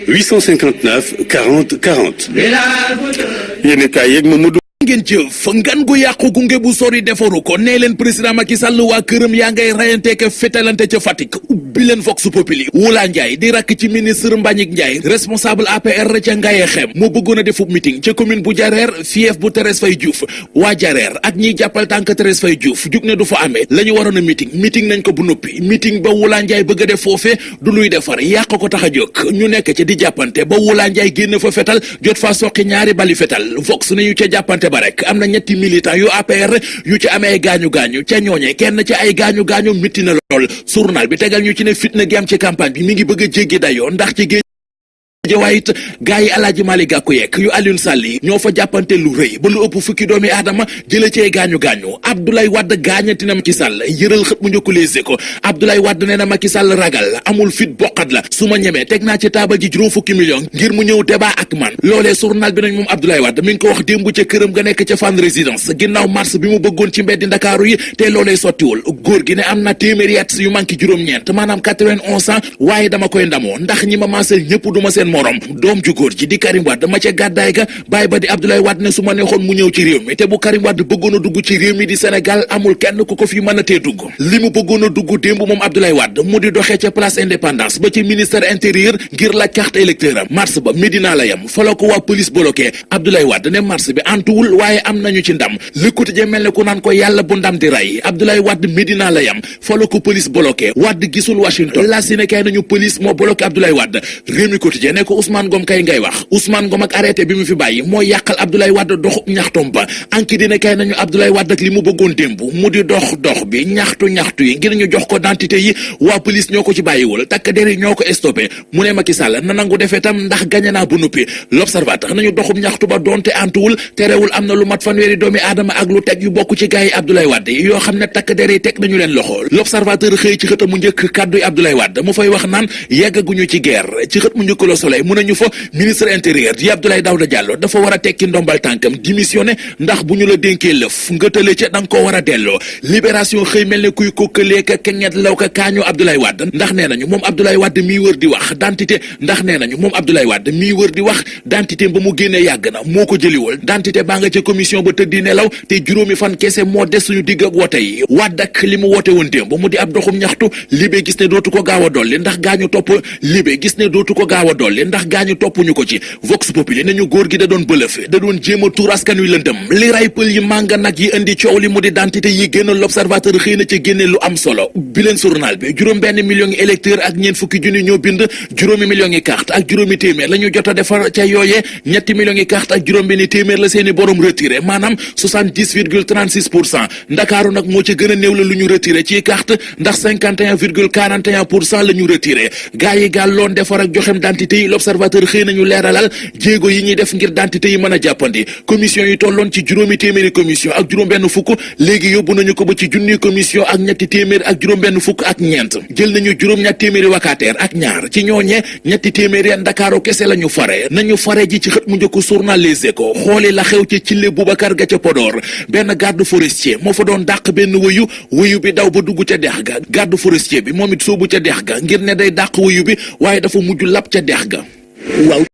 859 40 40. yéen kaay yeeg Mamadou ngeen jëf ngan gu yàqu gunge bu sori defaru ko nee leen président Macky Sall waa këram yaa ngay rayanteeke fetalante ca Fatick ubbi leen Vox Populi Wula Ndiaye di rakk ci ministre Mbagnick Ndiaye responsable APR ca Ngaye Xem moo bëggoon a defub meeting ca commune bu Jareer fief bu Thérèse Faye Diouf waa Jareer ak ñiy jàppal tànk Thérèse Faye Diouf jug ne du fa amee la ñu waroon a meeting nañ ko bu noppi meeting ba Wula Ndiaye bëgg a def foofe du luy defar yàq ko tax a jóg ñu nekk ca di jàppante ba Wula Ndiaye génn fa fetal jot faa soqi ñaari bali fetal Vox nañu ca jàppante ba rek am na ñetti militant yu APR yu ci amee gaañu-gaañu ca ñooñe kenn ci ay gaañu-gaañu mitti na lool journal bi tegal ñu ci ne fitna gi am ci campagne bi mi ngi bëgg a jéggi dayoo ndax ci waaye it gaa yi Alaaji Malick Gakou yeeg yu Alioune Sall yi ñoo fa jàppante lu rëy ba lu ëpp fukki doomi aadama jële cee gaañu-gaañu Abdoulaye Wade gaañati na Macky Sall yëral xët mu njëkk Les Échos Abdoulaye Wade nee na Macky Sall ragal amul fit bokkat la su ma ñemee teg naa ci taabal ji juróom fukki million ngir mu ñëw débat ak man loolee journal bi nañ moom Abdoulaye Wade mi ngi ko wax démb ca këram ga nekk ca Fann Résidence ginnaaw mars bi mu bëggoon ci mbeddi Ndakaaru yi te loolee sottiwul góor gi ne am na téeméeri at yu manqué juróom-ñeent maanaam 91 ans waaye dama koy ndamoo ndax ñi ma maasal ñëpp duma seen morom doom ju góor ji di Karim Wade ma ca gàddaay ga bàyyi ba di Abdoulaye Wade ne su ma neexoon mu ñëw ci réew mi te bu Karim Wade bëggoon a dugg ci réew mi di Sénégal amul kenn ku ko fi mën a tee dugg li mu bëggoon a dugg démb moom Abdoulaye Wade mu di doxee ca place Indépendance ba ci ministère intérieur ngir la carte électeur am mars ba Médina la yam fa la ko waa police bloqué Abdoulaye Wade ne mars bi antuwul waaye am nañu ci ndam Le Quotidien mel ne ku naan ko yàlla bu ndam di ray Abdoulaye Wade Médina la yam fa la ko police bloqué Wade gisul Washington la si ne kay nañu police moo bloqué Abdoulaye Wade Rewmi Quotidien ne ko Ousmane Ngom kay ngay wax Ousmane Ngom ak arrêté bi mu fi bàyyi mooy yàqal Abdoulaye Wade doxub ñaxtoom ba anki dina kay nañu Abdoulaye Wade ak li mu bëggoon démb mu di dox bi ñaxtu yi ngir ñu jox ko identité yi waa police ñoo ko ci bàyyiwul takk der yi ñoo ko stoppé mu ne Macky Sall na nangu defee tam ndax gañe naa bu nuppi L'Observateur nañu doxub ñaxtu ba doonte antuwul terewul am na lu mat fanweeri doomi aadama ak lu teg yu bokk ci gaay yi Abdoulaye Wade yoo xam ne takk der yi teg nañu leen loxo L'Observateur xëy ci xët mu njëkk kàddu yi Abdoulaye Wade mu fay wax naan yeggaguñu ci guerre ci xët mu njëkk Le Soleil mu nañu fa ministre intérieur di Abdoulaye Daouda Diallo dafa war a tekki ndombal tànkam démissionné ndax bu ñu la dénkee lëf nga tële ca da nga koo war a delloo Libération xëy mel ne kuy kokkaleeka kenget law ka kaañu Abdoulaye Wade ndax nee nañu moom Abdoulaye Wade miy wër di wax d'identité ndax nee nañu moom Abdoulaye Wade miy wër di wax d'identité ba mu génnee yàgg na moo ko jëliwool d'identité baa nga ca commission ba tëddi nelaw te juróomi fan kese moo des suñu digg ak woote yi Wade ak li mu woote woon démb mu di ab doxum ñaxtu Libé gis ne dootu ko gaaw a dolli ndax gaañu topp Libé gis ne dootu ko gaaw a dolli ndax gaañu toppuñu ko ci Vox Populi nañu góor gi da doon bëlëfe da doon jéem a tuur askan wi lëndëm li ray pël yi mànga nag yi indi coow li mu di d'identité yi génn L'Observateur xëy na ci génne lu am solo bi leen journal bi juróom benn million yi électeur ak ñeent fukki junni ñoo bind juróomi millions yi carte ak juróomi téeméer la ñu jot a defar ca yooyee ñetti millions yi carte ak juróom benni téeméer la seeni borom retiré maanaam 70,36% Ndakaaru nag moo ci gën a néew la lu ñu retiré ci carte ndax 51,41% la ñu retiré gaa yi gaal loon defar ak joxem d'identité yi L'Observateur xëy nañu leeralal jéego yi ñuy def ngir d'identité yi mën a jàppandi commission yi tolloon ci juróomi téeméeri commission ak juróom benn fukk léegi yóbbu nañu ko ba ci junni commission ak ñetti téeméer ak juróom benn fukk ak ñeent jël nañu juróom ñatt téeméeri vacataire ak ñaar ci ñooñee ñetti téeméeri Ndakaaru kese la ñu fare nañu fare ji ci xët mu njëkk journal Les Échos xooli la xew ci Cille Boubacar ga ca Podor benn garde forestier moo fa doon dàq benn wëyu bi daw ba dugg ca dex ga garde forestier bi moom it soobu ca dex ga ngir ne day dàq wëyu bi waaye dafa mujj lab ca dex ga waaw